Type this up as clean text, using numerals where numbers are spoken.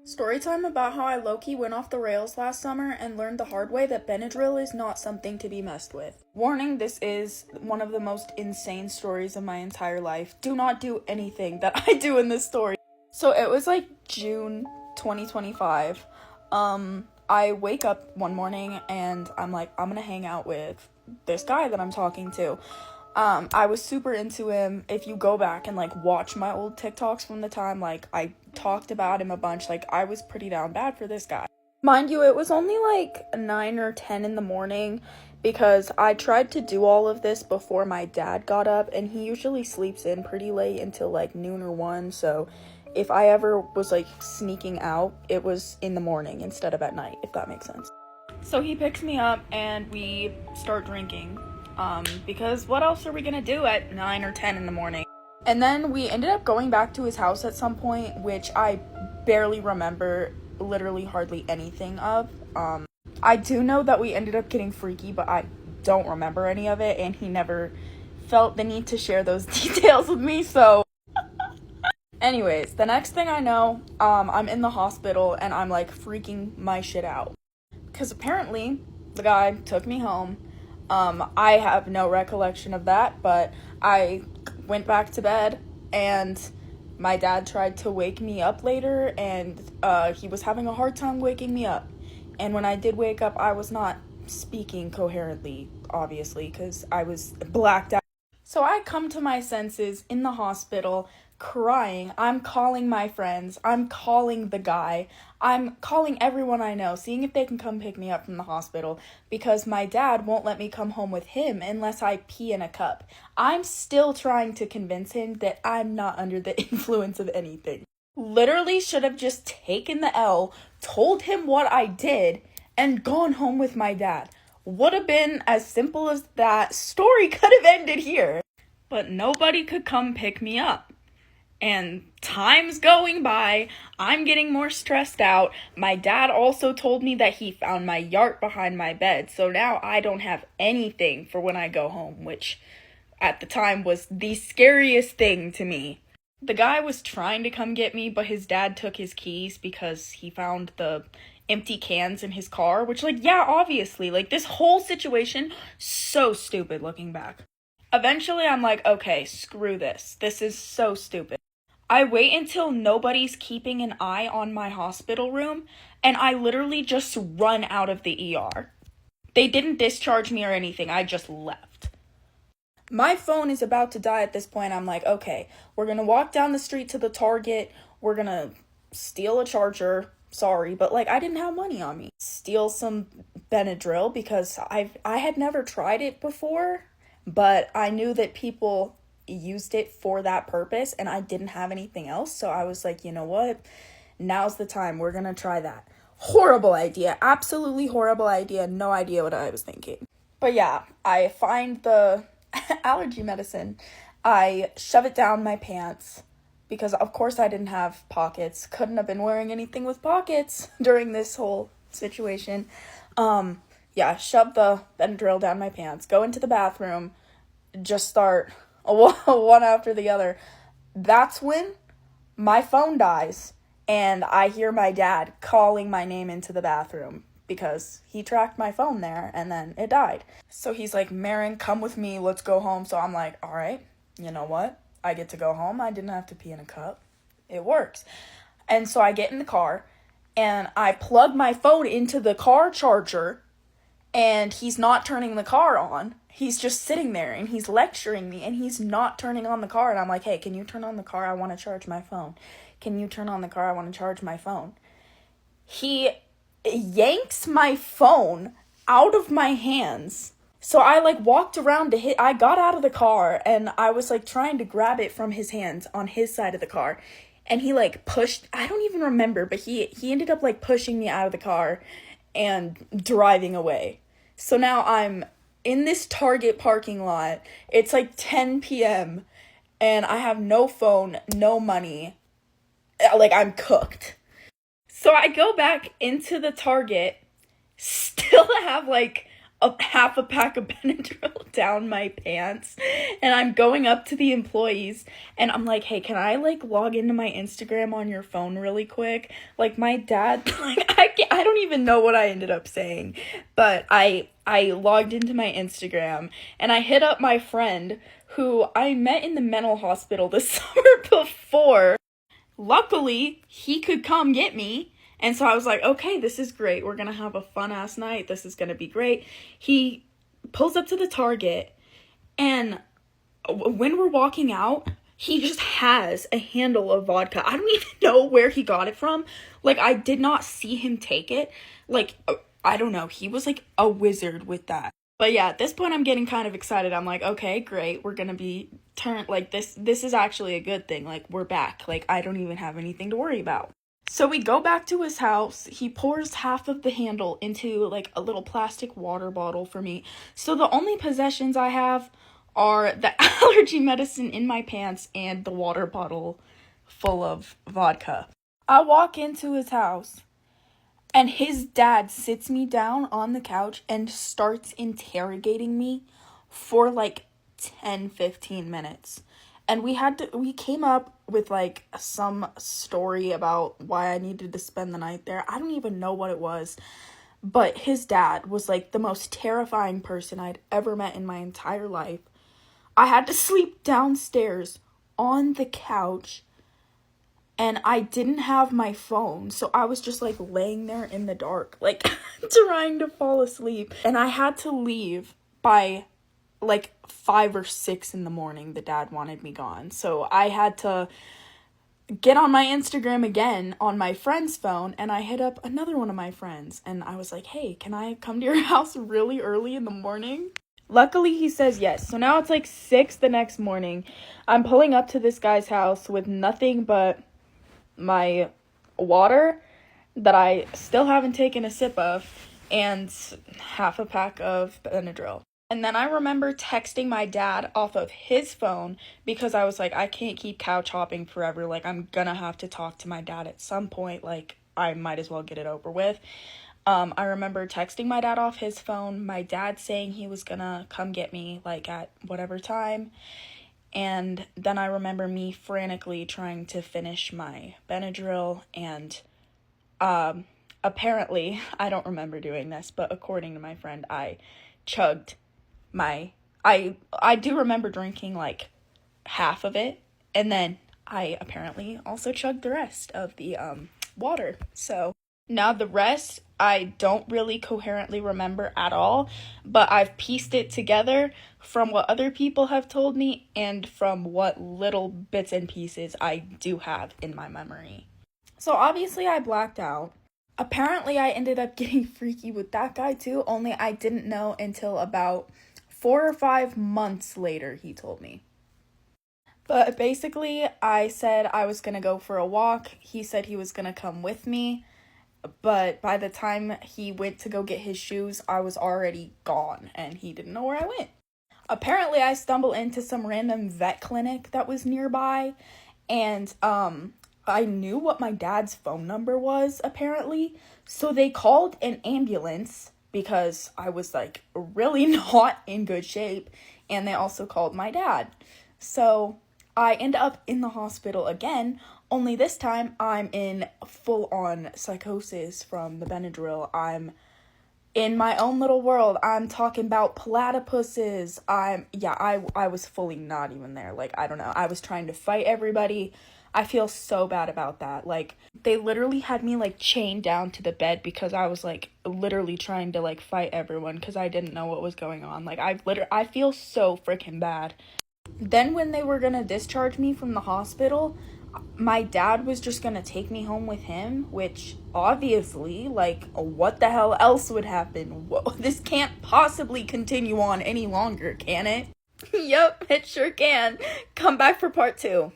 Story time about how I low-key went off the rails last summer and learned the hard way that Benadryl is not something to be messed with. Warning, this is one of the most insane stories of my entire life. Do not do anything that I do in this story. So it was like June 2025. I wake up one morning and I'm like, I'm gonna hang out with this guy that I'm talking to. I was super into him. If you go back and, watch my old TikToks from the time, I talked about him a bunch. I was pretty down bad for this guy. Mind you, it was only, 9 or 10 in the morning because I tried to do all of this before my dad got up, and he usually sleeps in pretty late until, noon or 1, so if I ever was, sneaking out, it was in the morning instead of at night, if that makes sense. So he picks me up, and we start drinking. Because what else are we gonna do at 9 or 10 in the morning? And then we ended up going back to his house at some point, which I barely remember literally hardly anything of. I do know that we ended up getting freaky, but I don't remember any of it, and he never felt the need to share those details with me, so... Anyways, the next thing I know, I'm in the hospital, and I'm, freaking my shit out. Because apparently, the guy took me home. I have no recollection of that, but I went back to bed, and my dad tried to wake me up later, and he was having a hard time waking me up. And when I did wake up, I was not speaking coherently, obviously, because I was blacked out. So I come to my senses in the hospital, crying. I'm calling my friends. I'm calling the guy. I'm calling everyone I know, seeing if they can come pick me up from the hospital, because my dad won't let me come home with him unless I pee in a cup. I'm still trying to convince him that I'm not under the influence of anything. Literally should have just taken the L, told him what I did, and gone home with my dad. Would have been as simple as that. Story could have ended here. But nobody could come pick me up. And time's going by, I'm getting more stressed out. My dad also told me that he found my yart behind my bed, so now I don't have anything for when I go home, which at the time was the scariest thing to me. The guy was trying to come get me, but his dad took his keys because he found the empty cans in his car, which, yeah, obviously, this whole situation, so stupid looking back. Eventually, I'm like, okay, screw this. This is so stupid. I wait until nobody's keeping an eye on my hospital room, and I literally just run out of the ER. They didn't discharge me or anything, I just left. My phone is about to die at this point. I'm like, okay, we're gonna walk down the street to the Target, we're gonna steal a charger, sorry, but I didn't have money on me. Steal some Benadryl because I had never tried it before, but I knew that people used it for that purpose, and I didn't have anything else, so I was like, you know what, now's the time, we're gonna try that. Horrible idea, absolutely horrible idea, no idea what I was thinking. But yeah, I find the allergy medicine, I shove it down my pants, because of course I didn't have pockets, couldn't have been wearing anything with pockets during this whole situation. Yeah, shove the Benadryl down my pants, go into the bathroom, just start one after the other. That's when my phone dies, and I hear my dad calling my name into the bathroom because he tracked my phone there, and then it died. So he's like, Marin, come with me, let's go home. So I'm like, all right, you know what? I get to go home. I didn't have to pee in a cup. It works. And so I get in the car, and I plug my phone into the car charger, and he's not turning the car on. He's just sitting there, and he's lecturing me, and he's not turning on the car. And I'm like, hey, can you turn on the car? I want to charge my phone. Can you turn on the car? I want to charge my phone. He yanks my phone out of my hands. So I, walked around I got out of the car, and I was, trying to grab it from his hands on his side of the car. And he, pushed, I don't even remember, but he ended up, pushing me out of the car and driving away. So now I'm in this Target parking lot. It's 10 p.m. and I have no phone, no money. I'm cooked. So I go back into the Target, still have half a pack of Benadryl down my pants, and I'm going up to the employees and I'm like, hey, can I like log into my Instagram on your phone really quick? Like my dad, like I don't even know what I ended up saying, but I logged into my Instagram and I hit up my friend who I met in the mental hospital the summer before. Luckily, he could come get me. And so I was like, okay, this is great. We're going to have a fun ass night. This is going to be great. He pulls up to the Target, and when we're walking out, he just has a handle of vodka. I don't even know where he got it from. Like, I did not see him take it. Like, I don't know. He was like a wizard with that. But yeah, at this point, I'm getting kind of excited. I'm like, okay, great. We're going to be turned, like, this is actually a good thing. Like, we're back. Like, I don't even have anything to worry about. So we go back to his house. He pours half of the handle into like a little plastic water bottle for me. So the only possessions I have are the allergy medicine in my pants and the water bottle full of vodka. I walk into his house and his dad sits me down on the couch and starts interrogating me for like 10-15 minutes. And we came up with like some story about why I needed to spend the night there. I don't even know what it was. But his dad was like the most terrifying person I'd ever met in my entire life. I had to sleep downstairs on the couch. And I didn't have my phone. So I was just like laying there in the dark, like trying to fall asleep. And I had to leave by like 5 or 6 in the morning. The dad wanted me gone. So I had to get on my Instagram again on my friend's phone, and I hit up another one of my friends and I was like, hey, can I come to your house really early in the morning? Luckily he says yes. So now it's like 6 the next morning. I'm pulling up to this guy's house with nothing but my water that I still haven't taken a sip of and half a pack of Benadryl. And then I remember texting my dad off of his phone because I was like, I can't keep couch hopping forever. Like, I'm gonna have to talk to my dad at some point. Like, I might as well get it over with. I remember texting my dad off his phone, my dad saying he was gonna come get me, like, at whatever time. And then I remember me frantically trying to finish my Benadryl, and apparently, I don't remember doing this, but according to my friend, I chugged I do remember drinking like half of it, and then I apparently also chugged the rest of the water. So now the rest I don't really coherently remember at all, but I've pieced it together from what other people have told me and from what little bits and pieces I do have in my memory. So obviously I blacked out. Apparently I ended up getting freaky with that guy too, only I didn't know until about 4 or 5 months later, he told me. But basically, I said I was going to go for a walk. He said he was going to come with me. But by the time he went to go get his shoes, I was already gone, and he didn't know where I went. Apparently, I stumbled into some random vet clinic that was nearby, and I knew what my dad's phone number was, apparently. So they called an ambulance because I was, like, really not in good shape, and they also called my dad. So I end up in the hospital again, only this time I'm in full-on psychosis from the Benadryl. I'm in my own little world. I'm talking about platypuses. I was fully not even there. Like, I don't know. I was trying to fight everybody. I feel so bad about that. Like, they literally had me, like, chained down to the bed because I was, like, literally trying to, like, fight everyone because I didn't know what was going on. Like, I feel so freaking bad. Then when they were gonna discharge me from the hospital, my dad was just gonna take me home with him, which obviously, like, what the hell else would happen? This can't possibly continue on any longer, can it? Yep, it sure can. Come back for part 2.